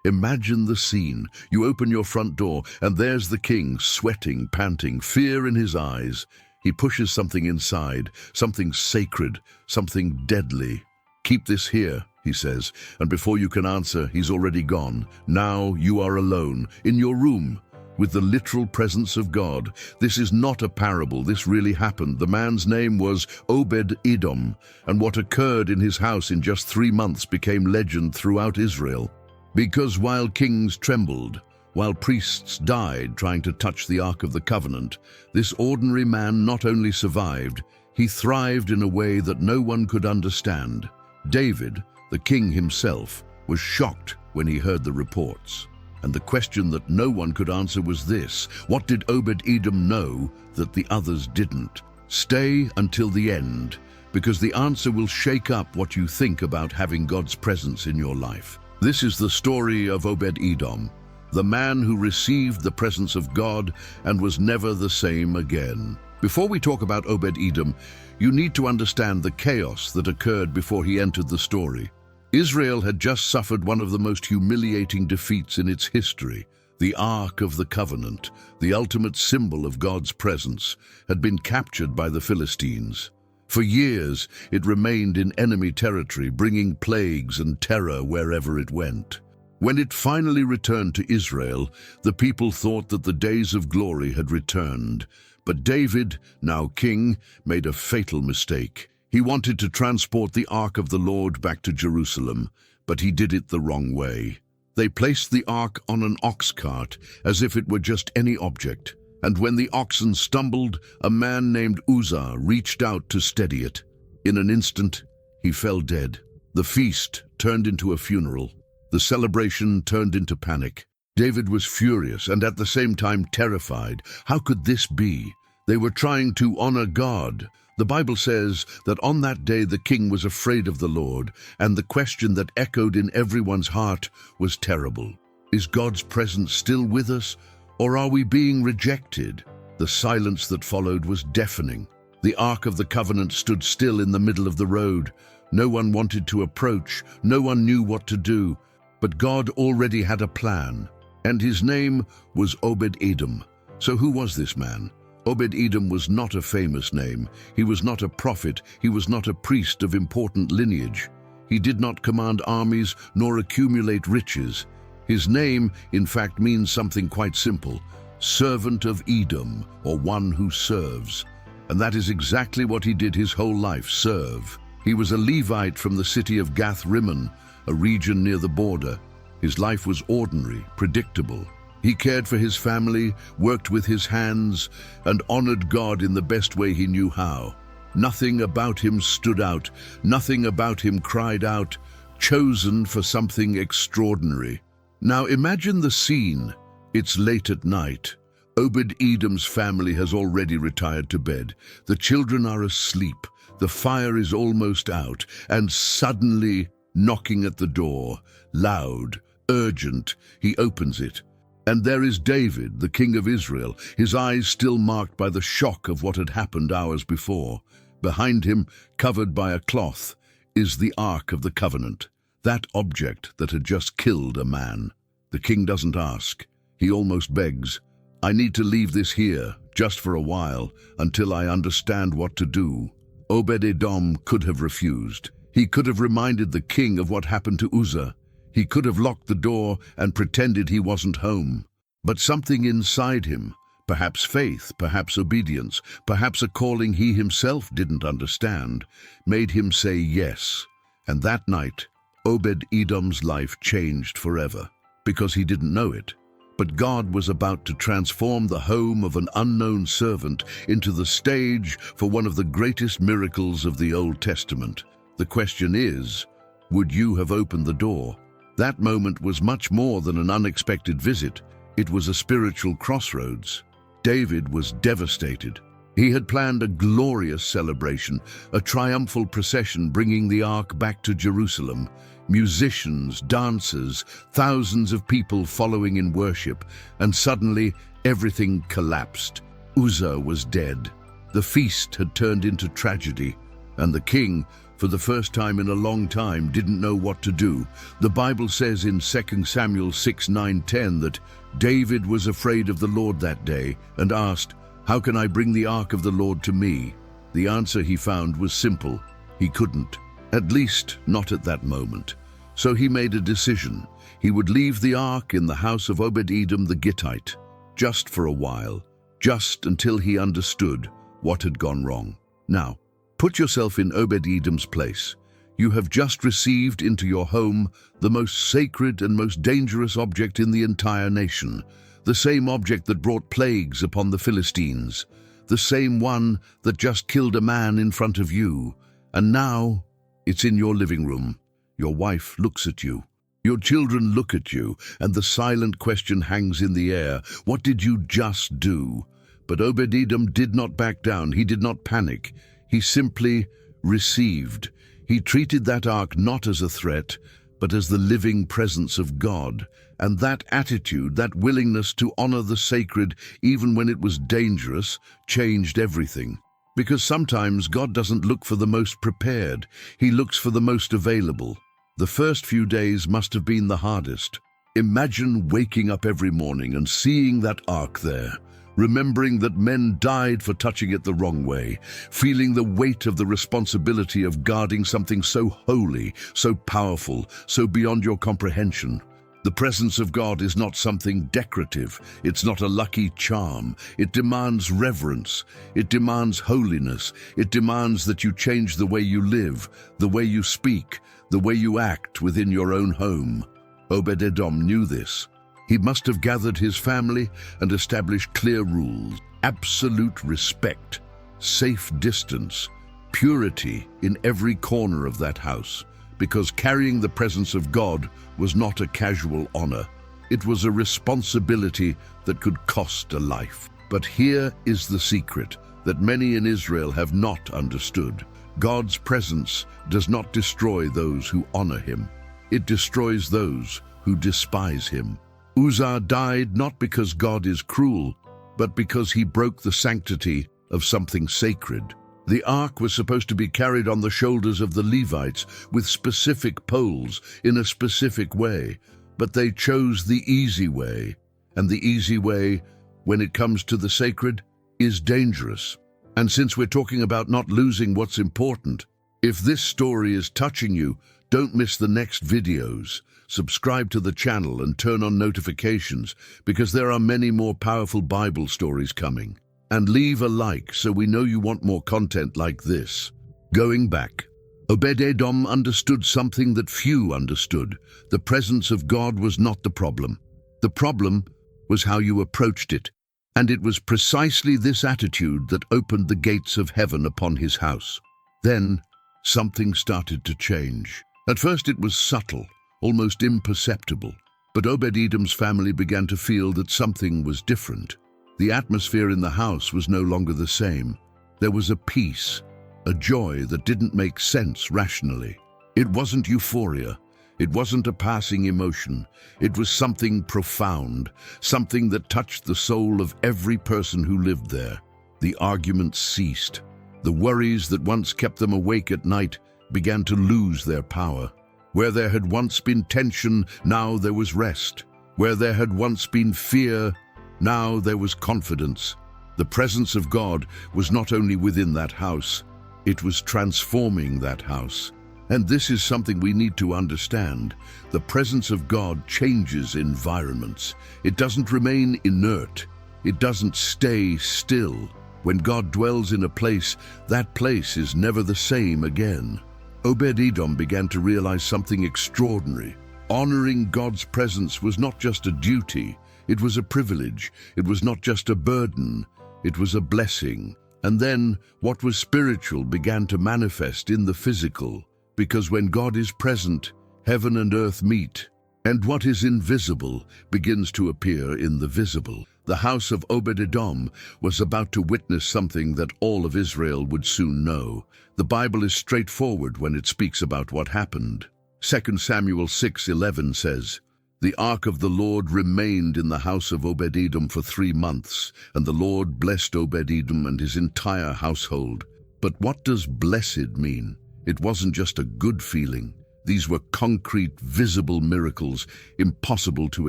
Imagine the scene. You open your front door, and there's the king, sweating, panting, fear in his eyes. He pushes something inside, something sacred, something deadly. "Keep this here," he says, and before you can answer, he's already gone. Now you are alone, in your room, with the literal presence of God. This is not a parable, this really happened. The man's name was Obed-Edom, and what occurred in his house in just 3 months became legend throughout Israel. Because while kings trembled, while priests died trying to touch the Ark of the Covenant, this ordinary man not only survived, he thrived in a way that no one could understand. David, the king himself, was shocked when he heard the reports. And the question that no one could answer was this: what did Obed-Edom know that the others didn't? Stay until the end, because the answer will shake up what you think about having God's presence in your life. This is the story of Obed-Edom, the man who received the presence of God and was never the same again. Before we talk about Obed-Edom, you need to understand the chaos that occurred before he entered the story. Israel had just suffered one of the most humiliating defeats in its history. The Ark of the Covenant, the ultimate symbol of God's presence, had been captured by the Philistines. For years, it remained in enemy territory, bringing plagues and terror wherever it went. When it finally returned to Israel, the people thought that the days of glory had returned. But David, now king, made a fatal mistake. He wanted to transport the Ark of the Lord back to Jerusalem, but he did it the wrong way. They placed the Ark on an ox cart as if it were just any object. And when the oxen stumbled, a man named Uzzah reached out to steady it. In an instant, he fell dead. The feast turned into a funeral. The celebration turned into panic. David was furious and at the same time terrified. How could this be? They were trying to honor God. The Bible says that on that day the king was afraid of the Lord, and the question that echoed in everyone's heart was terrible. Is God's presence still with us, or are we being rejected? The silence that followed was deafening. The Ark of the Covenant stood still in the middle of the road. No one wanted to approach, no one knew what to do. But God already had a plan, and his name was Obed-Edom. So who was this man? Obed-Edom was not a famous name. He was not a prophet. He was not a priest of important lineage. He did not command armies nor accumulate riches. His name, in fact, means something quite simple: servant of Edom, or one who serves. And that is exactly what he did his whole life: serve. He was a Levite from the city of Gath-Rimmon, a region near the border. His life was ordinary, predictable. He cared for his family, worked with his hands, and honored God in the best way he knew how. Nothing about him stood out. Nothing about him cried out, chosen for something extraordinary. Now imagine the scene. It's late at night. Obed-Edom's family has already retired to bed. The children are asleep. The fire is almost out, and suddenly, knocking at the door, loud, urgent, he opens it. And there is David, the king of Israel, his eyes still marked by the shock of what had happened hours before. Behind him, covered by a cloth, is the Ark of the Covenant, that object that had just killed a man. The king doesn't ask. He almost begs, "I need to leave this here, just for a while, until I understand what to do." Obed-Edom could have refused. He could have reminded the king of what happened to Uzzah. He could have locked the door and pretended he wasn't home. But something inside him, perhaps faith, perhaps obedience, perhaps a calling he himself didn't understand, made him say yes. And that night, Obed-Edom's life changed forever, because he didn't know it. But God was about to transform the home of an unknown servant into the stage for one of the greatest miracles of the Old Testament. The question is, would you have opened the door? That moment was much more than an unexpected visit. It was a spiritual crossroads. David was devastated. He had planned a glorious celebration, a triumphal procession bringing the Ark back to Jerusalem. Musicians, dancers, thousands of people following in worship, and suddenly everything collapsed. Uzzah was dead. The feast had turned into tragedy, and the king, for the first time in a long time, didn't know what to do. The Bible says in 2 Samuel 6, 9, 10 that David was afraid of the Lord that day and asked, "How can I bring the ark of the Lord to me?" The answer he found was simple. He couldn't, at least not at that moment. So he made a decision. He would leave the ark in the house of Obed-Edom the Gittite, just for a while, just until he understood what had gone wrong. Now, put yourself in Obed-Edom's place. You have just received into your home the most sacred and most dangerous object in the entire nation, the same object that brought plagues upon the Philistines, the same one that just killed a man in front of you. And now it's in your living room. Your wife looks at you. Your children look at you, and the silent question hangs in the air. What did you just do? But Obed-Edom did not back down. He did not panic. He simply received. He treated that ark not as a threat, but as the living presence of God. And that attitude, that willingness to honor the sacred, even when it was dangerous, changed everything. Because sometimes God doesn't look for the most prepared. He looks for the most available. The first few days must have been the hardest. Imagine waking up every morning and seeing that ark there, remembering that men died for touching it the wrong way, feeling the weight of the responsibility of guarding something so holy, so powerful, so beyond your comprehension. The presence of God is not something decorative. It's not a lucky charm. It demands reverence. It demands holiness. It demands that you change the way you live, the way you speak, the way you act within your own home. Obed-Edom knew this. He must have gathered his family and established clear rules, absolute respect, safe distance, purity in every corner of that house, because carrying the presence of God was not a casual honor. It was a responsibility that could cost a life. But here is the secret that many in Israel have not understood. God's presence does not destroy those who honor him. It destroys those who despise him. Uzzah died not because God is cruel, but because he broke the sanctity of something sacred. The ark was supposed to be carried on the shoulders of the Levites with specific poles in a specific way, but they chose the easy way. And the easy way, when it comes to the sacred, is dangerous. And since we're talking about not losing what's important, if this story is touching you, don't miss the next videos. Subscribe to the channel and turn on notifications, because there are many more powerful Bible stories coming. And leave a like so we know you want more content like this. Going back, Obed-Edom understood something that few understood. The presence of God was not the problem. The problem was how you approached it. And it was precisely this attitude that opened the gates of heaven upon his house. Then, something started to change. At first it was subtle, almost imperceptible. But Obed-Edom's family began to feel that something was different. The atmosphere in the house was no longer the same. There was a peace, a joy that didn't make sense rationally. It wasn't euphoria. It wasn't a passing emotion. It was something profound, something that touched the soul of every person who lived there. The arguments ceased. The worries that once kept them awake at night began to lose their power. Where there had once been tension, now there was rest. Where there had once been fear, now there was confidence. The presence of God was not only within that house, it was transforming that house. And this is something we need to understand. The presence of God changes environments. It doesn't remain inert. It doesn't stay still. When God dwells in a place, that place is never the same again. Obed-Edom began to realize something extraordinary. Honoring God's presence was not just a duty, it was a privilege. It was not just a burden, it was a blessing. And then what was spiritual began to manifest in the physical. Because when God is present, heaven and earth meet, and what is invisible begins to appear in the visible. The house of Obed-Edom was about to witness something that all of Israel would soon know. The Bible is straightforward when it speaks about what happened. 2 Samuel 6:11 says, "The ark of the Lord remained in the house of Obed-Edom for 3 months, and the Lord blessed Obed-Edom and his entire household." But what does blessed mean? It wasn't just a good feeling. These were concrete, visible miracles, impossible to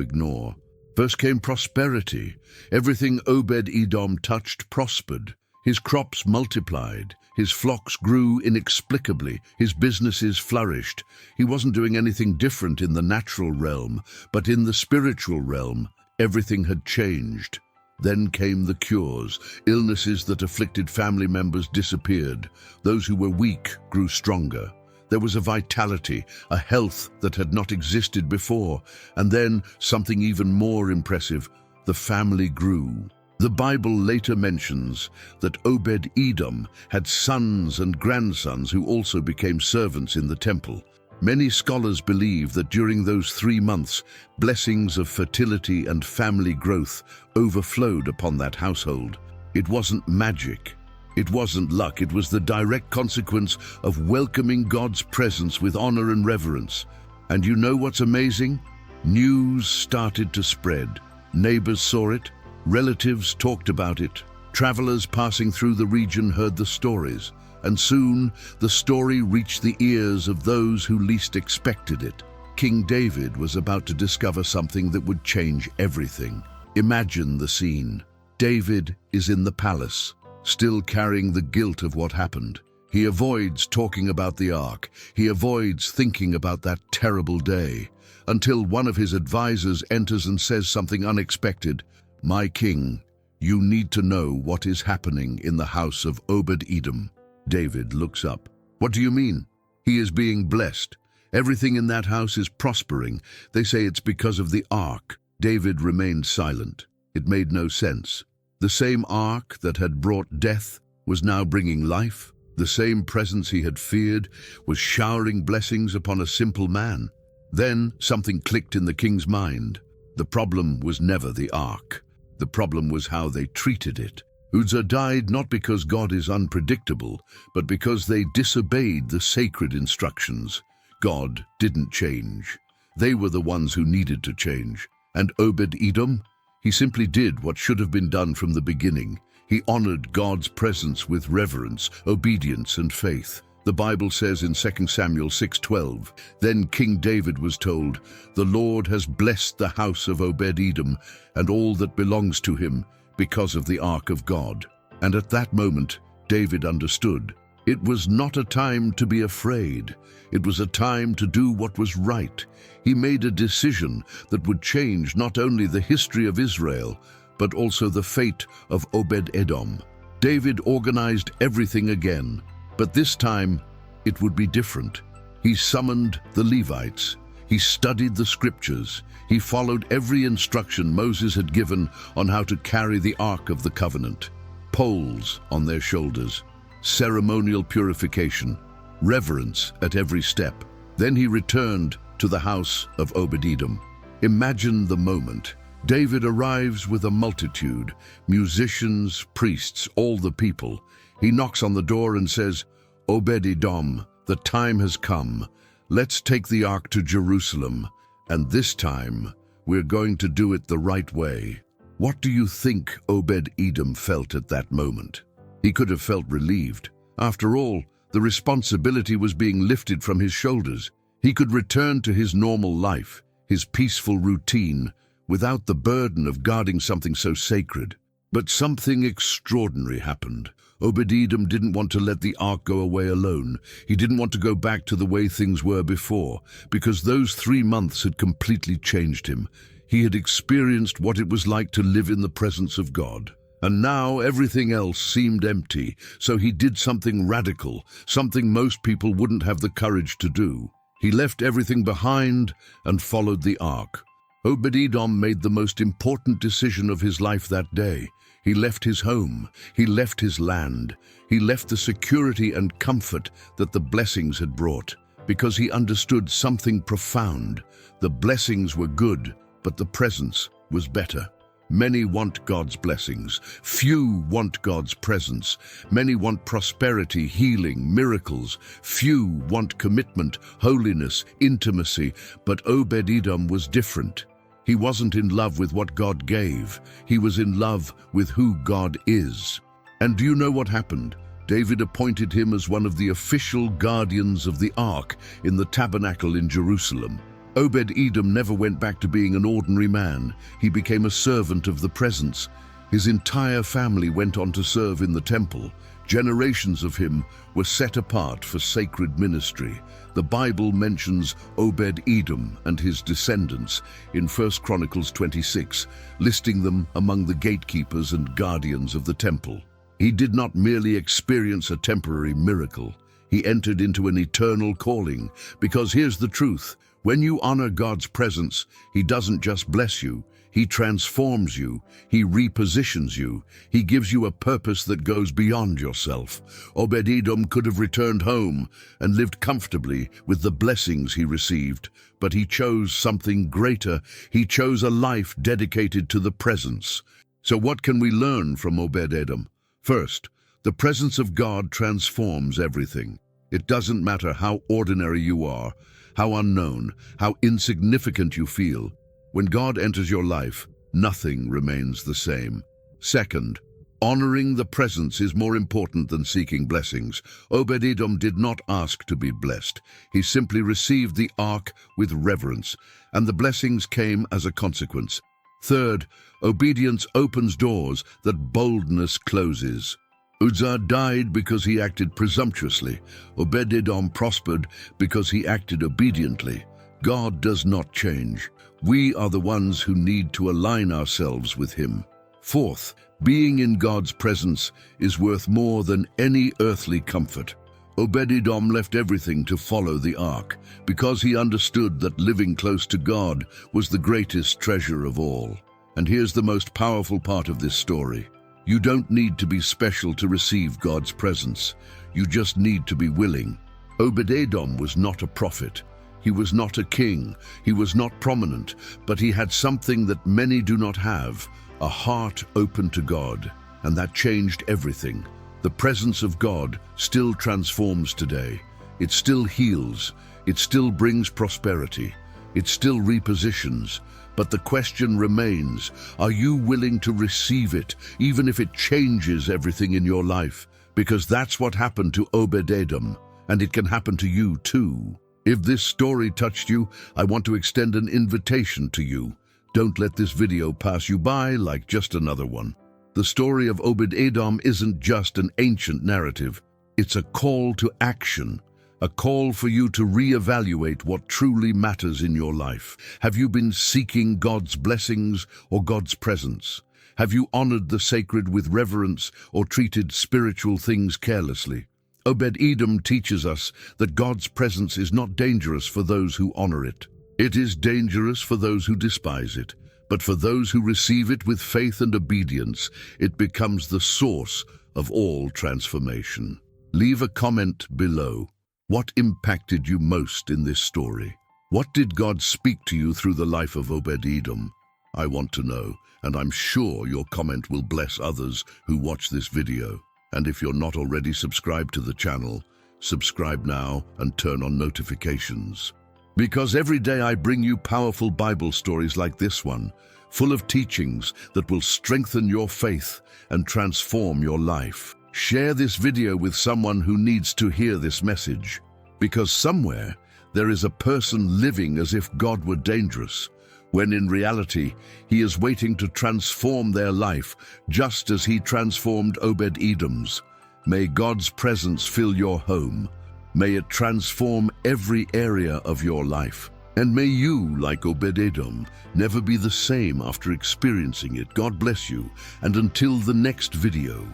ignore. First came prosperity. Everything Obed-Edom touched prospered. His crops multiplied. His flocks grew inexplicably. His businesses flourished. He wasn't doing anything different in the natural realm, but in the spiritual realm, everything had changed. Then came the cures. Illnesses that afflicted family members disappeared. Those who were weak grew stronger. There was a vitality, a health that had not existed before. And then, something even more impressive, the family grew. The Bible later mentions that Obed-Edom had sons and grandsons who also became servants in the temple. Many scholars believe that during those 3 months, blessings of fertility and family growth overflowed upon that household. It wasn't magic. It wasn't luck. It was the direct consequence of welcoming God's presence with honor and reverence. And you know what's amazing? News started to spread. Neighbors saw it. Relatives talked about it. Travelers passing through the region heard the stories. And soon, the story reached the ears of those who least expected it. King David was about to discover something that would change everything. Imagine the scene. David is in the palace, still carrying the guilt of what happened. He avoids talking about the ark. He avoids thinking about that terrible day, until one of his advisors enters and says something unexpected. "My king, you need to know what is happening in the house of Obed-Edom." David looks up. "What do you mean?" "He is being blessed. Everything in that house is prospering. They say it's because of the ark." David remained silent. It made no sense. The same ark that had brought death was now bringing life. The same presence he had feared was showering blessings upon a simple man. Then something clicked in the king's mind. The problem was never the ark. The problem was how they treated it. Uzzah died not because God is unpredictable, but because they disobeyed the sacred instructions. God didn't change. They were the ones who needed to change. And Obed-Edom? He simply did what should have been done from the beginning. He honored God's presence with reverence, obedience, and faith. The Bible says in 2 Samuel 6:12, "Then King David was told, 'The Lord has blessed the house of Obed-Edom and all that belongs to him, because of the ark of God.'" And at that moment, David understood. It was not a time to be afraid. It was a time to do what was right. He made a decision that would change not only the history of Israel, but also the fate of Obed-Edom. David organized everything again, but this time it would be different. He summoned the Levites. He studied the scriptures. He followed every instruction Moses had given on how to carry the Ark of the Covenant. Poles on their shoulders, ceremonial purification, reverence at every step. Then he returned to the house of Obed-Edom. Imagine the moment. David arrives with a multitude, musicians, priests, all the people. He knocks on the door and says, "Obed-Edom, the time has come. Let's take the ark to Jerusalem, and this time we're going to do it the right way." What do you think Obed-Edom felt at that moment? He could have felt relieved. After all, the responsibility was being lifted from his shoulders. He could return to his normal life, his peaceful routine, without the burden of guarding something so sacred. But something extraordinary happened. Obed-Edom didn't want to let the ark go away alone. He didn't want to go back to the way things were before, because those 3 months had completely changed him. He had experienced what it was like to live in the presence of God. And now everything else seemed empty, so he did something radical, something most people wouldn't have the courage to do. He left everything behind and followed the ark. Obed-Edom made the most important decision of his life that day. He left his home, he left his land, he left the security and comfort that the blessings had brought, because he understood something profound. The blessings were good, but the presence was better. Many want God's blessings. Few want God's presence. Many want prosperity, healing, miracles. Few want commitment, holiness, intimacy. But Obed-Edom was different. He wasn't in love with what God gave. He was in love with who God is. And do you know what happened? David appointed him as one of the official guardians of the Ark in the tabernacle in Jerusalem. Obed-Edom never went back to being an ordinary man. He became a servant of the presence. His entire family went on to serve in the temple. Generations of him were set apart for sacred ministry. The Bible mentions Obed-Edom and his descendants in 1 Chronicles 26, listing them among the gatekeepers and guardians of the temple. He did not merely experience a temporary miracle. He entered into an eternal calling, because here's the truth. When you honor God's presence, He doesn't just bless you. He transforms you. He repositions you. He gives you a purpose that goes beyond yourself. Obed-Edom could have returned home and lived comfortably with the blessings he received, but he chose something greater. He chose a life dedicated to the presence. So what can we learn from Obed-Edom? First, the presence of God transforms everything. It doesn't matter how ordinary you are, how unknown, how insignificant you feel. When God enters your life, nothing remains the same. Second, honoring the presence is more important than seeking blessings. Obed-Edom did not ask to be blessed. He simply received the ark with reverence, and the blessings came as a consequence. Third, obedience opens doors that boldness closes. Uzzah died because he acted presumptuously. Obed-Edom prospered because he acted obediently. God does not change. We are the ones who need to align ourselves with Him. Fourth, being in God's presence is worth more than any earthly comfort. Obed-Edom left everything to follow the ark because he understood that living close to God was the greatest treasure of all. And here's the most powerful part of this story. You don't need to be special to receive God's presence. You just need to be willing. Obed-Edom was not a prophet. He was not a king. He was not prominent, but he had something that many do not have, a heart open to God. And that changed everything. The presence of God still transforms today. It still heals. It still brings prosperity. It still repositions. But the question remains, are you willing to receive it, even if it changes everything in your life? Because that's what happened to Obed-Edom, and it can happen to you too. If this story touched you, I want to extend an invitation to you. Don't let this video pass you by like just another one. The story of Obed-Edom isn't just an ancient narrative. It's a call to action. A call for you to reevaluate what truly matters in your life. Have you been seeking God's blessings or God's presence? Have you honored the sacred with reverence or treated spiritual things carelessly? Obed-Edom teaches us that God's presence is not dangerous for those who honor it. It is dangerous for those who despise it. But for those who receive it with faith and obedience, it becomes the source of all transformation. Leave a comment below. What impacted you most in this story? What did God speak to you through the life of Obed-Edom? I want to know, and I'm sure your comment will bless others who watch this video. And if you're not already subscribed to the channel, subscribe now and turn on notifications. Because every day I bring you powerful Bible stories like this one, full of teachings that will strengthen your faith and transform your life. Share this video with someone who needs to hear this message, because somewhere there is a person living as if God were dangerous, when in reality He is waiting to transform their life just as He transformed Obed-Edom's. May God's presence fill your home. May it transform every area of your life. And may you, like Obed-Edom, never be the same after experiencing it. God bless you, and until the next video.